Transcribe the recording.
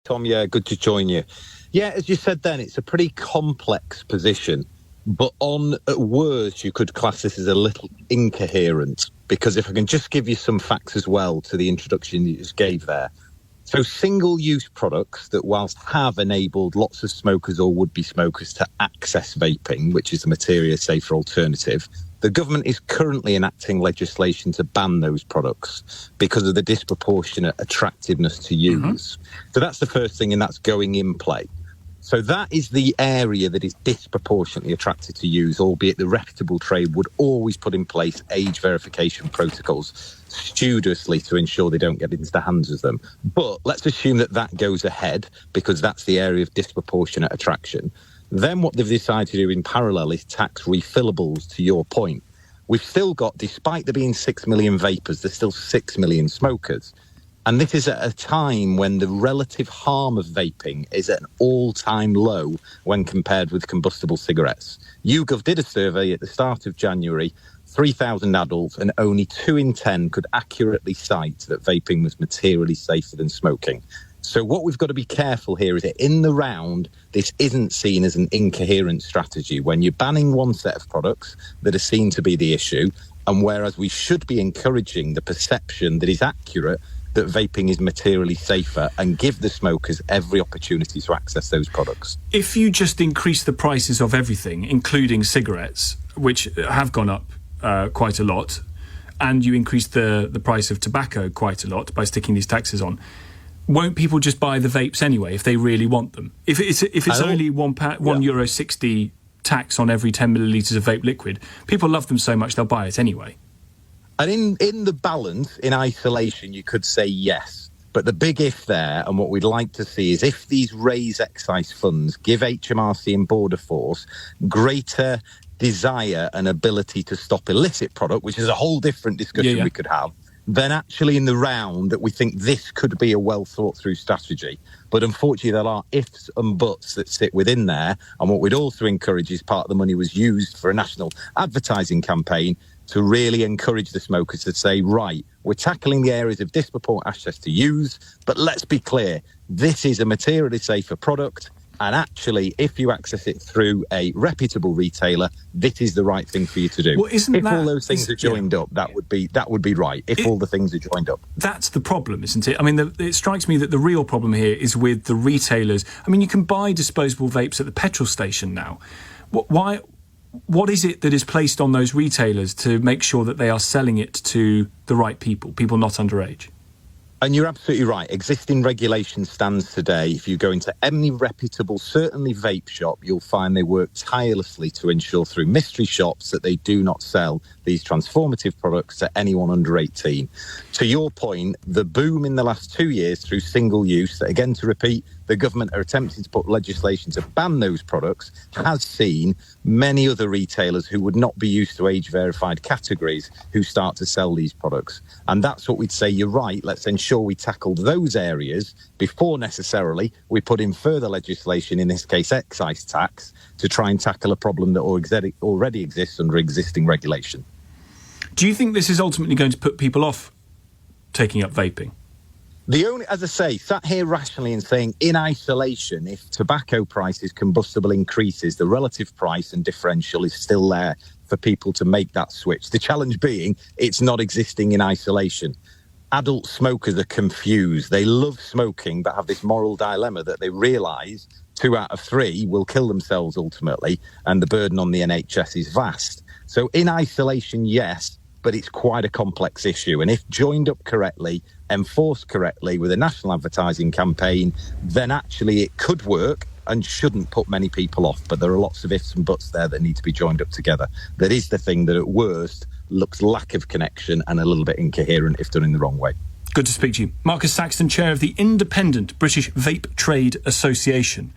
Tom, yeah, good to join you. Yeah, as you said then, it's a pretty complex position, but at worst, you could class this as a little incoherent, because if I can just give you some facts as well to the introduction you just gave there. So single-use products that whilst have enabled lots of smokers or would-be smokers to access vaping, which is a materially safer alternative, the government is currently enacting legislation to ban those products because of the disproportionate attractiveness to use. So that's the first thing, and that's going in play. So that is the area that is disproportionately attracted to use, albeit the reputable trade would always put in place age verification protocols studiously to ensure they don't get into the hands of them. But let's assume that that goes ahead because that's the area of disproportionate attraction. Then what they've decided to do in parallel is tax refillables, to your point. We've still got, despite there being 6 million vapers, there's still 6 million smokers. And this is at a time when the relative harm of vaping is at an all-time low when compared with combustible cigarettes. YouGov did a survey at the start of January, 3,000 adults, and only 2 in 10 could accurately cite that vaping was materially safer than smoking. So what we've got to be careful here is that in the round, this isn't seen as an incoherent strategy. When you're banning one set of products that are seen to be the issue, and whereas we should be encouraging the perception that is accurate that vaping is materially safer and give the smokers every opportunity to access those products. If you just increase the prices of everything, including cigarettes, which have gone up quite a lot, and you increase the price of tobacco quite a lot by sticking these taxes on, won't people just buy the vapes anyway if they really want them? If it's only €1.60 tax on every 10 millilitres of vape liquid, people love them so much they'll buy it anyway. And in the balance, in isolation, you could say yes. But the big if there, and what we'd like to see, is if these raise excise funds give HMRC and Border Force greater desire and ability to stop illicit product, which is a whole different discussion we could have, then actually in the round that we think this could be a well thought through strategy. But unfortunately, there are ifs and buts that sit within there. And what we'd also encourage is part of the money was used for a national advertising campaign to really encourage the smokers to say, right, we're tackling the areas of disproportionate access to use, but let's be clear, this is a materially safer product. And actually, if you access it through a reputable retailer, this is the right thing for you to do. Well, if all those things are joined up, that would be right. If all the things are joined up, that's the problem, isn't it? I mean, it strikes me that the real problem here is with the retailers. I mean, you can buy disposable vapes at the petrol station now. What is it that is placed on those retailers to make sure that they are selling it to the right people not underage? And you're absolutely right. Existing regulation stands today. If you go into any reputable, certainly vape shop, you'll find they work tirelessly to ensure through mystery shops that they do not sell these transformative products to anyone under 18. To your point, the boom in the last 2 years through single use, that again, to repeat, the government are attempting to put legislation to ban those products, has seen many other retailers who would not be used to age-verified categories who start to sell these products. And that's what we'd say, you're right, let's ensure we tackle those areas before necessarily we put in further legislation, in this case excise tax, to try and tackle a problem that already exists under existing regulation. Do you think this is ultimately going to put people off taking up vaping? As I say, sat here rationally and saying in isolation, if tobacco prices, combustible increases, the relative price and differential is still there for people to make that switch. The challenge being it's not existing in isolation. Adult smokers are confused. They love smoking, but have this moral dilemma that they realise 2 out of 3 will kill themselves ultimately, and the burden on the NHS is vast. So in isolation, yes, but it's quite a complex issue. And if joined up correctly, enforced correctly with a national advertising campaign, then actually it could work and shouldn't put many people off. But there are lots of ifs and buts there that need to be joined up together. That is the thing that at worst looks lack of connection and a little bit incoherent if done in the wrong way. Good to speak to you. Marcus Saxton, chair of the Independent British Vape Trade Association.